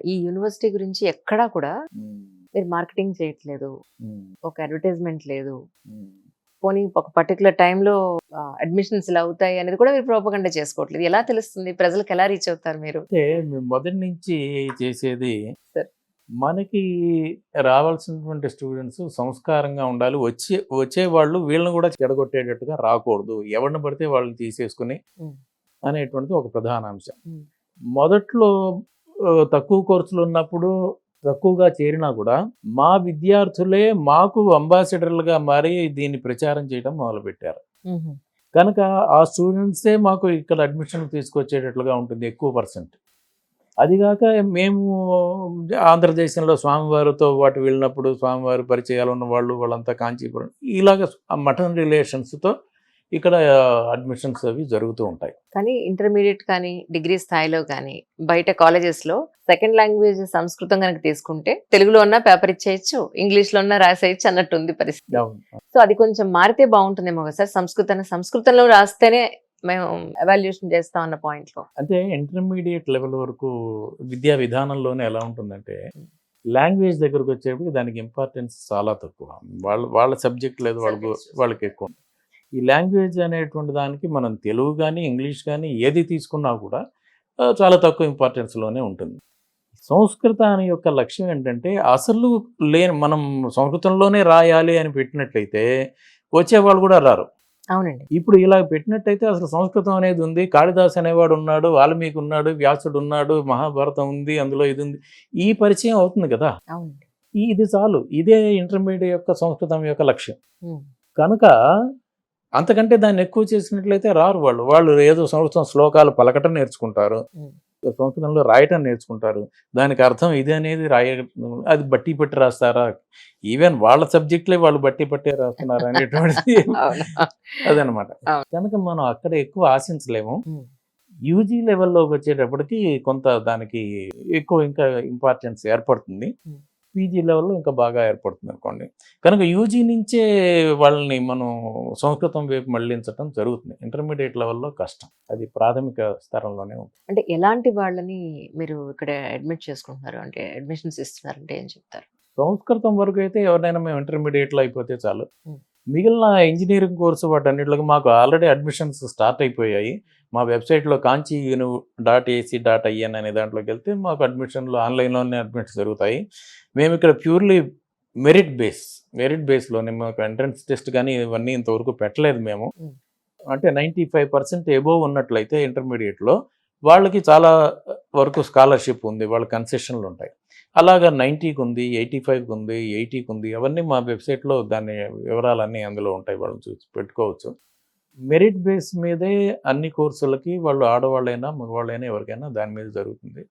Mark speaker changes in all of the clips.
Speaker 1: ఈ యూనివర్సిటీ గురించి ఎక్కడా కూడా
Speaker 2: హ్మ్.
Speaker 1: మీరు మార్కెటింగ్ చేయట్లేదు.
Speaker 2: హ్మ్.
Speaker 1: ఒక అడ్వర్టైజ్‌మెంట్ లేదు.
Speaker 2: హ్మ్.
Speaker 1: పోనీ ఒక పర్టిక్యులర్ టైమ్‌లో అడ్మిషన్స్ ఇలా అవుతాయి అనేది కూడా మీరు ప్రోపగండా చేసుకోవట్లేదు. ఎలా తెలుస్తుంది? ప్రజలకు ఎలా రీచ్ అవుతారు మీరు?
Speaker 2: అంటే మేము మొదటి నుంచి చేసేది
Speaker 1: సార్.
Speaker 2: మనకి రావాల్సినటువంటి స్టూడెంట్స్ సంస్కారంగా ఉండాలి. వచ్చేవాళ్ళు వీళ్ళని కూడా చెడగొట్టేటట్టుగా రాకూడదు. ఎవరిని పడితే వాళ్ళని తీసేసుకొని
Speaker 1: హ్మ్.
Speaker 2: అనేటువంటిది ఒక ప్రధాన అంశం.
Speaker 1: హ్మ్.
Speaker 2: మొదట్లో తక్కువ కోర్సులు ఉన్నప్పుడు తక్కువగా చేరినా కూడా మా విద్యార్థులే మాకు అంబాసిడర్లుగా మారి దీన్ని ప్రచారం చేయడం మొదలుపెట్టారు.
Speaker 1: హుహు.
Speaker 2: కనుక ఆ స్టూడెంట్సే మాకు ఇక్కడ అడ్మిషన్ తీసుకొచ్చేటట్లుగా ఉంటుంది ఎక్కువ పర్సెంట్. అదిగాక మేము ఆంధ్రదేశంలో స్వామివారితో పాటు వెళ్ళినప్పుడు స్వామివారి పరిచయాలు ఉన్న వాళ్ళు వాళ్ళంతా కాంచీపురం ఇలాగ మఠం రిలేషన్స్‌తో ఇక్కడ అడ్మిషన్స్ అవి జరుగుతూ ఉంటాయి.
Speaker 1: కానీ ఇంటర్మీడియేట్ కానీ, డిగ్రీ స్థాయిలో కానీ, బయట కాలేజెస్‌లో సెకండ్ లాంగ్వేజ్ సంస్కృతం గనక తీసుకుంటే తెలుగులో అన్నా పేపర్ ఇచ్చేయొచ్చు, ఇంగ్లీష్‌లో అన్నా రాసేయొచ్చు అన్నట్టుంది పరిస్థితి.
Speaker 2: అవును.
Speaker 1: సో, అది కొంచెం మారితే బావుంటుందేమో గదా సార్! సంస్కృతంలో రాస్తేనే మేము ఎవాల్యుయేషన్ చేస్తాం అన్న పాయింట్‌లో.
Speaker 2: అంటే ఇంటర్మీడియేట్ లెవెల్ వరకు విద్యా విధానంలోనే ఎలా ఉంటుందంటే, లాంగ్వేజ్ దగ్గరకొచ్చేటప్పటికి దానికి ఇంపార్టెన్స్ చాలా తక్కువ. వాళ్ళ వాళ్ళ సబ్జెక్ట్ లేదు వాళ్ళకెక్కువ. ఈ లాంగ్వేజ్ అనేటువంటి దానికి మనం తెలుగు గానీ, ఇంగ్లీష్ గానీ ఏది తీసుకున్నా కూడా చాలా తక్కువ ఇంపార్టెన్స్‌లోనే ఉంటుంది. సంస్కృతాని యొక్క లక్ష్యం ఏంటంటే, అసలు లేని మనం సంస్కృతంలోనే రాయాలి అని పెట్టినట్లయితే, వచ్చేవాళ్ళు కూడా రారు.
Speaker 1: అవునండి.
Speaker 2: ఇప్పుడు ఇలా పెట్టినట్టయితే అసలు సంస్కృతం అనేది ఉంది. కాళిదాసు అనేవాడు ఉన్నాడు, వాల్మీకి ఉన్నాడు, వ్యాసుడు ఉన్నాడు, మహాభారతం ఉంది, అందులో ఇది ఉంది. ఈ పరిచయం అవుతుంది కదా!
Speaker 1: అవునండి.
Speaker 2: ఇది చాలు. ఇదే ఇంటర్మీడియేట్ యొక్క సంస్కృతం యొక్క లక్ష్యం.
Speaker 1: హ్మ్.
Speaker 2: కనుక అంతకంటే దాన్ని ఎక్కువ చేసినట్లయితే రారు వాళ్ళు. వాళ్ళు ఏదో సంవత్సరం శ్లోకాలు పలకటం నేర్చుకుంటారు.
Speaker 1: హ్మ్.
Speaker 2: సంస్కృతంలో రాయటం నేర్చుకుంటారు. దానికి అర్థం ఇది అనేది అది బట్టి పట్టి రాస్తారా? ఈవెన్ వాళ్ళ సబ్జెక్ట్‌లే వాళ్ళు బట్టి పట్టే రాస్తున్నారా అనేటువంటిది
Speaker 1: అవును.
Speaker 2: అదనమాట.
Speaker 1: అవును.
Speaker 2: కనుక మనం అక్కడ ఎక్కువ ఆశించలేము.
Speaker 1: హ్మ్.
Speaker 2: యూజీ లెవెల్‌లోకొచ్చేటప్పటికి కొంత దానికి ఎక్కువ ఇంకా ఇంపార్టెన్స్ ఏర్పడుతుంది.
Speaker 1: హ్మ్.
Speaker 2: పీజీ లెవెల్‌లో ఇంకా బాగా ఏర్పడుతుందనుకోండి. కనుక యూజీ నుంచే వాళ్ళని మనం సంస్కృతం వైపు మళ్లించటం జరుగుతుంది. ఇంటర్మీడియేట్ లెవెల్‌లో కష్టం. అది ప్రాథమిక స్తరంలోనే ఉంటుంది.
Speaker 1: అంటే ఎలాంటి వాళ్ళని మీరు ఇక్కడ అడ్మిట్ చేసుకుంటున్నారు? అంటే అడ్మిషన్స్ ఇస్తున్నారంటే ఏం చెప్తారు?
Speaker 2: సంస్కృతం వరకైతే ఎవరినైనా మేము ఇంటర్మీడియేట్‌లో అయిపోతే చాలు.
Speaker 1: హ్మ్.
Speaker 2: మిగిలిన ఇంజినీరింగ్ కోర్స్ వాటన్నిటికి మాకు ఆల్రెడీ అడ్మిషన్స్ స్టార్ట్ అయిపోయాయి. మా వెబ్‌సైట్‌లో kanchiunu.ac.in అనే దాంట్లోకెళ్తే మాకు అడ్మిషన్‌లు ఆన్‌లైన్‌లోనే అడ్మిషన్స్ జరుగుతాయి. మేమిక్కడ ప్యూర్‌లీ మెరిట్ బేస్. మెరిట్ బేస్‌లోనే మాకు ఎంట్రన్స్ టెస్ట్ గాని ఇవన్నీ ఇంతవరకు పెట్టలేదు మేము.
Speaker 1: హ్మ్.
Speaker 2: అంటే 95% అబోవ్ ఉన్నట్లయితే ఇంటర్మీడియేట్‌లో వాళ్ళకి చాలా వరకు స్కాలర్‌షిప్ ఉంది. వాళ్ళ కన్సెషన్‌లు ఉంటాయి. అలాగా 90కి ఉంది, 85కి ఉంది, 80కి ఉంది. అవన్నీ మా వెబ్‌సైట్‌లో దాని వివరాలన్నీ అందులో ఉంటాయి. వాళ్ళని చూసి పెట్టుకోవచ్చు. మెరిట్ బేస్ మీదే అన్ని కోర్సులకి వాళ్ళు ఆడవాళ్ళైనా, మగవాళ్ళైనా ఎవరికైనా దాని మీద జరుగుతుంది.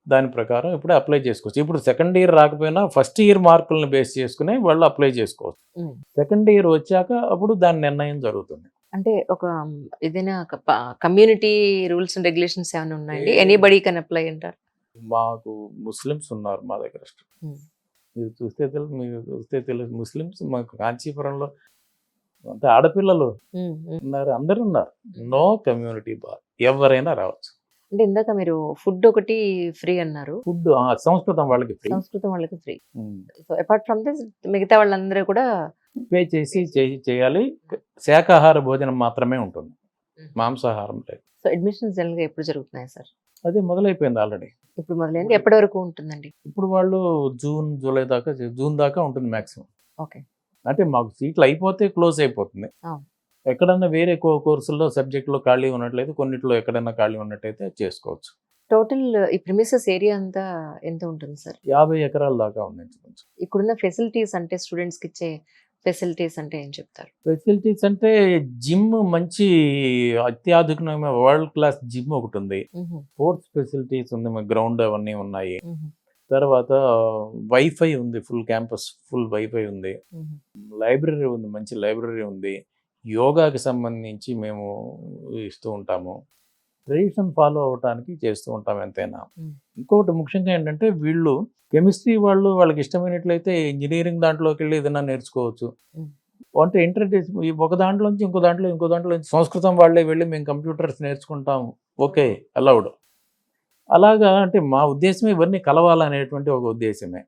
Speaker 2: దాని ప్రకారం ఇప్పుడు అప్లై చేసుకోవచ్చు. ఇప్పుడు సెకండ్ ఇయర్ రాకపోయినా ఫస్ట్ ఇయర్ మార్కులను బేస్ చేసుకునే వాళ్ళు అప్లై చేసుకోవచ్చు.
Speaker 1: హ్మ్.
Speaker 2: సెకండ్ ఇయర్ వచ్చాక అప్పుడు దాని నిర్ణయం జరుగుతుంది.
Speaker 1: అంటే ఒక ఏదైనా ఒక కమ్యూనిటీ రూల్స్ అండ్ రెగ్యులేషన్స్ ఏమైనా ఉన్నాయండి? ఎనీబడీ కెన్ అప్లై అంటారు?
Speaker 2: మాకు ముస్లిమ్స్ ఉన్నారు మా దగ్గర.
Speaker 1: హ్మ్.
Speaker 2: మీరు చూస్తే తెలుసు ముస్లిమ్స్ మాకు కాంచీపురంలో అంతా ఆడపిల్లలు
Speaker 1: హ్మ్. హ్మ్.
Speaker 2: ఉన్నారు. అందరూ ఉన్నారు. No community bar. ఎవరైనా రావచ్చు.
Speaker 1: అంటే ఇందాక మీరు ఫుడ్ ఒకటి ఫ్రీ అన్నారు.
Speaker 2: ఫుడ్ సంస్కృతం వాళ్ళకి ఫ్రీ.
Speaker 1: సంస్కృతం వాళ్ళకి ఫ్రీ.
Speaker 2: హ్మ్.
Speaker 1: సో అపార్ట్ ఫ్రమ్ దిస్ మిగతా వాళ్ళందరూ కూడా
Speaker 2: పే చేసి చేయాలి. శాకాహార భోజనం మాత్రమే ఉంటుంది.
Speaker 1: హ్మ్.
Speaker 2: మాంసాహారం లేదు.
Speaker 1: సో అడ్మిషన్స్ జనరల్‌గా ఎప్పుడు జరుగుతున్నాయి సార్?
Speaker 2: అది మొదలైపోయింది ఆల్రెడీ.
Speaker 1: ఇప్పుడు మొదలైంది. ఎప్పటి వరకు ఉంటుందండి?
Speaker 2: ఇప్పుడు వాళ్ళు జూలై దాకా జూన్ దాకా ఉంటుంది మాక్సిమం.
Speaker 1: ఓకే.
Speaker 2: అంటే మాకు సీట్లు అయిపోతే క్లోజ్ అయిపోతుంది.
Speaker 1: అవును.
Speaker 2: ఎక్కడన్నా వేరే కోర్సుల్లో సబ్జెక్ట్‌లో ఖాళీ ఉన్నట్లయితే కొన్నిట్లో ఎక్కడన్నా ఖాళీ ఉన్నట్టయితే చేసుకోవచ్చు.
Speaker 1: టోటల్ ఈ ప్రిమిసెస్ ఏరియా అంతా ఎంత ఉంటుంది సార్?
Speaker 2: 50 ఎకరాల దాకా ఉంది ఇంచుమించు.
Speaker 1: ఇక్కడున్న ఫెసిలిటీస్ అంటే స్టూడెంట్స్‌కి ఇచ్చే ఫెసిలిటీస్ అంటే ఏం చెప్తారు?
Speaker 2: ఫెసిలిటీస్ అంటే జిమ్ మంచి అత్యాధునికమైన వరల్డ్ క్లాస్ జిమ్ ఒకటుంది.
Speaker 1: హుహు.
Speaker 2: స్పోర్ట్స్ ఫెసిలిటీస్ ఉంది. గ్రౌండ్ అవన్నీ ఉన్నాయి.
Speaker 1: హుహు.
Speaker 2: తర్వాత వైఫై ఉంది. ఫుల్ క్యాంపస్ ఫుల్ వైఫై ఉంది.
Speaker 1: హుహు.
Speaker 2: లైబ్రరీ ఉంది. మంచి లైబ్రరీ ఉంది. యోగాకి సంబంధించి మేము ఇస్తూ ఉంటాము. ట్రెడిషన్ ఫాలో అవ్వటానికి చేస్తూ ఉంటాం ఎంతైనా.
Speaker 1: హ్మ్.
Speaker 2: ఇంకొకటి ముఖ్యంగా ఏంటంటే వీళ్ళు కెమిస్ట్రీ వాళ్ళకి ఇష్టమైనట్లయితే ఇంజినీరింగ్ దాంట్లోకెళ్ళి ఏదైనా నేర్చుకోవచ్చు.
Speaker 1: హ్మ్.
Speaker 2: అంటే ఈ ఒక దాంట్లోంచి ఇంకో దాంట్లోంచి సంస్కృతం వాళ్ళే వెళ్ళి మేము కంప్యూటర్స్ నేర్చుకుంటాం. ఓకే. అలౌడ్. అలాగా అంటే మా ఉద్దేశం ఇవన్నీ కలవాలనేటువంటి ఒక ఉద్దేశమే.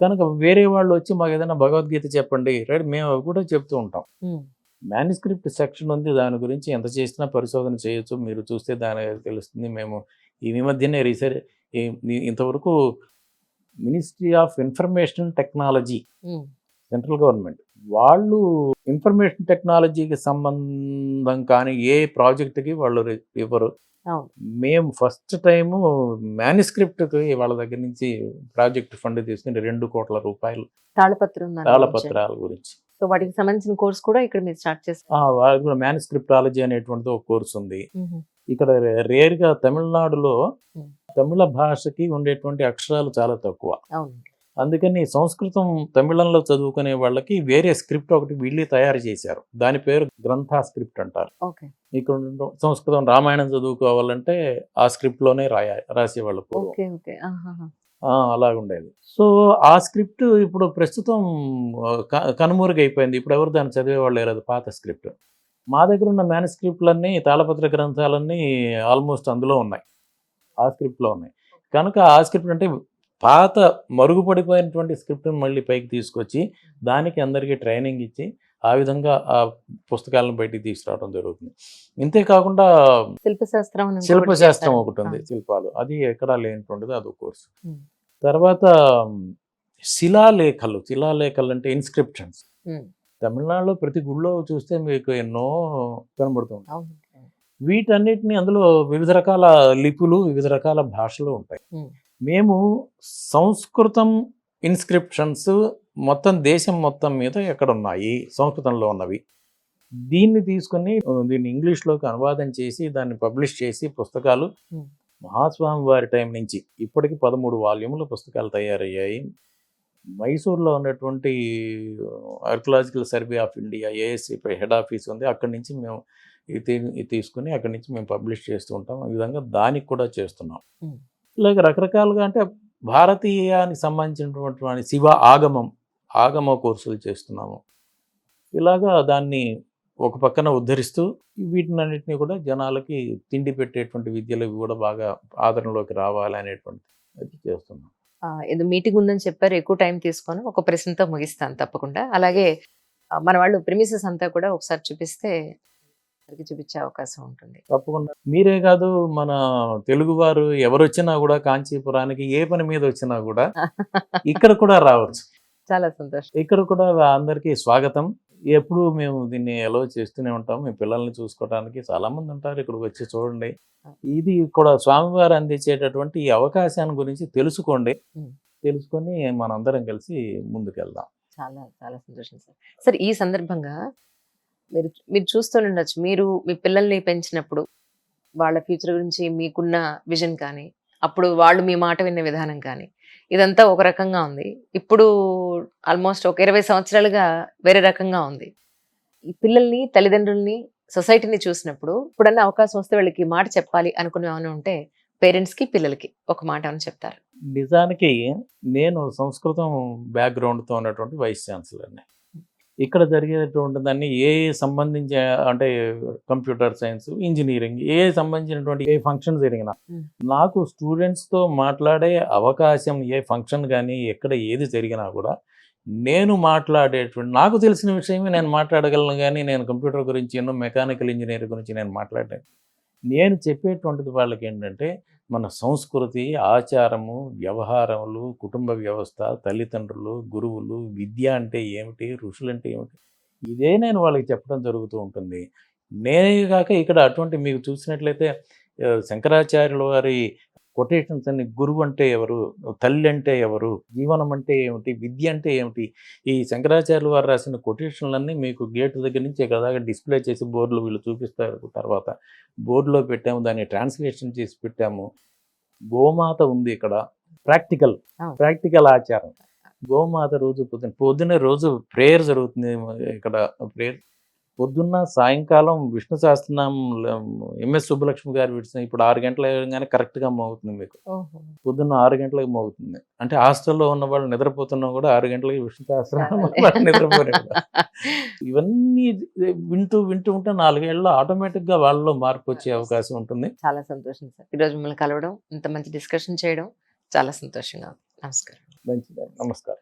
Speaker 2: కనుక వేరే వాళ్ళు వచ్చి మాకు ఏదైనా భగవద్గీత చెప్పండి రైట్, మేము అవి కూడా చెప్తూ ఉంటాం.
Speaker 1: ఉమ్,
Speaker 2: మాన్యుస్క్రిప్ట్ సెక్షన్ ఉంది, దాని గురించి ఎంత చేసినా పరిశోధన చేయొచ్చు, మీరు చూస్తే దాని తెలుస్తుంది. మేము ఈ మధ్యనే రీసెర్చ్ ఇంతవరకు ministry of information technology,
Speaker 1: um,
Speaker 2: central government వాళ్ళు ఇన్ఫర్మేషన్ టెక్నాలజీకి సంబంధం కానీ ఏ ప్రాజెక్టుకి వాళ్ళు ఇవ్వరు.
Speaker 1: అవును.
Speaker 2: మేము ఫస్ట్ టైము మ్యానుస్క్రిప్ట్కి వాళ్ళ దగ్గర నుంచి ప్రాజెక్ట్ ఫండ్ తీసుకుని 2 కోట్ల రూపాయలు
Speaker 1: తాళపత్రం దాని గురించి.
Speaker 2: తాళపత్రాల గురించి.
Speaker 1: సో వాటికి సంబంధించిన కోర్స్ కూడా ఇక్కడ మీరు స్టార్ట్ చేస్తారు.
Speaker 2: వాళ్ళకి కూడా మ్యానుస్క్రిప్టాలజీ అనేటువంటిది ఒక కోర్స్ ఉంది.
Speaker 1: ఉహు,
Speaker 2: ఇక్కడ రేర్గా తమిళనాడులో
Speaker 1: ఉమ్,
Speaker 2: తమిళ భాషకి ఉండేటువంటి అక్షరాలు చాలా తక్కువ.
Speaker 1: అవును.
Speaker 2: అందుకని సంస్కృతం తమిళంలో చదువుకునే వాళ్ళకి వేరే స్క్రిప్ట్ ఒకటి వీళ్ళే తయారు చేశారు. దాని పేరు గ్రంథా స్క్రిప్ట్ అంటారు.
Speaker 1: ఓకే.
Speaker 2: ఇక్కడ సంస్కృతం రామాయణం చదువుకోవాలంటే ఆ స్క్రిప్ట్లోనే రాసేవాళ్ళు పూర్వం.
Speaker 1: ఓకే. ఓకే. ఆహాహా.
Speaker 2: అలాగుండేది. సో ఆ స్క్రిప్ట్ ఇప్పుడు ప్రస్తుతం కనుమరుగైపోయింది. ఇప్పుడు ఎవరు దాన్ని చదివేవాళ్ళు లేరు, అది పాత స్క్రిప్ట్. మా దగ్గర ఉన్న మ్యానుస్క్రిప్ట్లన్నీ తాళపత్ర గ్రంథాలన్నీ ఆల్మోస్ట్ అందులో ఉన్నాయి, ఆ స్క్రిప్ట్లో ఉన్నాయి. కనుక ఆ స్క్రిప్ట్ అంటే పాత మరుగుపడిపోయినటువంటి స్క్రిప్ట్ని మళ్ళీ పైకి తీసుకొచ్చి దానికి అందరికీ ట్రైనింగ్ ఇచ్చి ఆ విధంగా ఆ పుస్తకాలను బయటికి తీసుకురావడం జరుగుతుంది. ఇంతేకాకుండా
Speaker 1: శిల్పశాస్త్రం అని ఇంకొకటి
Speaker 2: శిల్పశాస్త్రం
Speaker 1: చేస్తారు.
Speaker 2: ఒకటి ఉంది, శిల్పాలు, అది ఎక్కడా లేనిటువంటిది, అదో కోర్సు.
Speaker 1: ఉమ్,
Speaker 2: తర్వాత శిలాలేఖలు అంటే ఇన్స్క్రిప్షన్స్.
Speaker 1: ఉమ్,
Speaker 2: తమిళనాడులో ప్రతి గుళ్ళో చూస్తే మీకు ఎన్నో కనబడుతుంది.
Speaker 1: అవును.
Speaker 2: వీటన్నిటిని అందులో వివిధ రకాల లిపులు, వివిధ రకాల భాషలు ఉంటాయి.
Speaker 1: ఉమ్,
Speaker 2: మేము సంస్కృతం ఇన్స్క్రిప్షన్స్ మొత్తం దేశం మొత్తం మీద ఎక్కడ ఉన్నాయి సంస్కృతంలో ఉన్నవి, దీన్ని తీసుకుని దీన్ని ఇంగ్లీష్లోకి అనువాదం చేసి దాన్ని పబ్లిష్ చేసి పుస్తకాలు
Speaker 1: ఉమ్,
Speaker 2: మహాస్వామి వారి టైం నుంచి ఇప్పటికి 13 వాల్యూముల పుస్తకాలు తయారయ్యాయి. మైసూర్లో ఉన్నటువంటి archaeological survey of India ASC head office ఉంది, అక్కడి నుంచి మేము ఇది తీసుకుని అక్కడి నుంచి మేము పబ్లిష్ చేస్తూ ఉంటాం. ఈ విధంగా దానికి కూడా చేస్తున్నాం.
Speaker 1: ఉమ్,
Speaker 2: ఇలాగ రకరకాలుగా అంటే భారతీయానికి సంబంధించినటువంటి శివ ఆగమ కోర్సులు చేస్తున్నాము. ఇలాగా దాన్ని ఒక పక్కన ఉద్ధరిస్తూ వీటినన్నిటిని కూడా జనాలకి తిండి పెట్టేటువంటి విద్యలు ఇవి కూడా బాగా ఆదరణలోకి రావాలి అనేటువంటి అది చేస్తున్నాం.
Speaker 1: ఏదో మీటింగ్ ఉందని చెప్పారు, ఎక్కువ టైం తీసుకొని ఒక ప్రశ్నతో ముగిస్తాను తప్పకుండా. అలాగే మన వాళ్ళు ప్రిమిసెస్ అంతా కూడా ఒకసారి చూపిస్తే అందరికీ చూపించే అవకాశం ఉంటుంది.
Speaker 2: తప్పకుండా. మీరే కాదు, మన తెలుగువారు ఎవరు వచ్చినా కూడా కాంచీపురానికి ఏ పని మీద వచ్చినా కూడా ఇక్కడ కూడా రావచ్చు.
Speaker 1: చాలా సంతోషం.
Speaker 2: ఇక్కడ కూడా అందరికీ స్వాగతం. ఎప్పుడు మేము దీన్ని ఎలో చేస్తూనే ఉంటాం. మీ పిల్లల్ని చూసుకోవడానికి చాలా మంది ఉంటారు, ఇక్కడికి వచ్చి చూడండి. ఇది కూడా స్వామివారు అందించేటటువంటి ఈ అవకాశాన్ని గురించి తెలుసుకోండి. తెలుసుకొని మనందరం కలిసి ముందుకెళ్దాం.
Speaker 1: చాలా చాలా సంతోషం సార్. సార్, ఈ సందర్భంగా మీరు చూస్తుండొచ్చు, మీరు మీ పిల్లల్ని పెంచినప్పుడు వాళ్ళ ఫ్యూచర్ గురించి మీకున్న విజన్ కానీ, అప్పుడు వాళ్ళు మీ మాట విన్న విధానం కానీ, ఇదంతా ఒక రకంగా ఉంది. ఇప్పుడు ఆల్మోస్ట్ ఒక 20 సంవత్సరాలుగా వేరే రకంగా ఉంది. ఈ పిల్లల్ని, తల్లిదండ్రుల్ని, సొసైటీని చూసినప్పుడు ఇప్పుడన్నా అవకాశం వస్తే వాళ్ళకి మాట చెప్పాలి అనుకునే ఏమైనా ఉంటే పేరెంట్స్కి, పిల్లలకి ఒక మాట ఏమైనా చెప్తారు?
Speaker 2: నిజానికి నేను సంస్కృతం బ్యాక్గ్రౌండ్తో ఉన్నటువంటి వైస్ ఛాన్సలర్ని. ఇక్కడ జరిగేటువంటి దాన్ని సంబంధించి అంటే కంప్యూటర్ సైన్స్, ఇంజనీరింగ్, సంబంధించినటువంటి ఏ ఫంక్షన్ జరిగినా నాకు స్టూడెంట్స్తో మాట్లాడే అవకాశం, ఏ ఫంక్షన్ కానీ ఎక్కడ ఏది జరిగినా కూడా నేను మాట్లాడేటువంటి నాకు తెలిసిన విషయమే నేను మాట్లాడగలను. కానీ నేను కంప్యూటర్ గురించి, ఎన్నో మెకానికల్ ఇంజనీర్ గురించి నేను మాట్లాడలేను. నేను చెప్పేటువంటిది వాళ్ళకి ఏంటంటే మన సంస్కృతి, ఆచారము, వ్యవహారములు, కుటుంబ వ్యవస్థ, తల్లిదండ్రులు, గురువులు, విద్య అంటే ఏమిటి, ఋషులు అంటే ఏమిటి, ఇదే నేను వాళ్ళకి చెప్పడం జరుగుతూ ఉంటుంది. నేనే కాక ఇక్కడ అటువంటి మీకు చూసినట్లయితే శంకరాచార్యుల వారి కొటేషన్స్ అన్ని, గురువు అంటే ఎవరు, తల్లి అంటే ఎవరు, జీవనం అంటే ఏమిటి, విద్య అంటే ఏమిటి, ఈ శంకరాచార్యుల వారు రాసిన కొటేషన్లన్నీ మీకు గేటు దగ్గర నుంచి ఇక్కడ దాకా డిస్ప్లే చేసి బోర్డులో వీళ్ళు చూపిస్తారు. తర్వాత బోర్డులో పెట్టాము, దాన్ని ట్రాన్స్లేషన్ చేసి పెట్టాము. గోమాత ఉంది ఇక్కడ, ప్రాక్టికల్ ఆచారం. గోమాత రోజు పొద్దున రోజు ప్రేయర్ జరుగుతుంది ఇక్కడ. ప్రేయర్ పొద్దున్న సాయంకాలం విష్ణు సహస్రనామం ఎంఎస్ సుబ్బలక్ష్మి గారు విడిచిన ఇప్పుడు 6 గంటలు అయ్యగానే కరెక్ట్గా మోగుతుంది మీకు.
Speaker 1: ఓహో.
Speaker 2: పొద్దున్న 6 గంటలకు మోగుతుంది. అంటే హాస్టల్లో ఉన్న వాళ్ళు నిద్రపోతున్నా కూడా 6 గంటలకి విష్ణు సహస్రనామం వాళ్ళు నిద్రపోలేదు. ఇవన్నీ వింటూ వింటూ ఉంటే 4 ఏళ్ళలో ఆటోమేటిక్గా వాళ్ళలో మార్పు వచ్చే అవకాశం ఉంటుంది.
Speaker 1: చాలా సంతోషం సార్ ఈరోజు మిమ్మల్ని కలవడం, ఇంత మంచి డిస్కషన్ చేయడం చాలా సంతోషంగా ఉంది. నమస్కారం.
Speaker 2: మంచిది. నమస్కారం.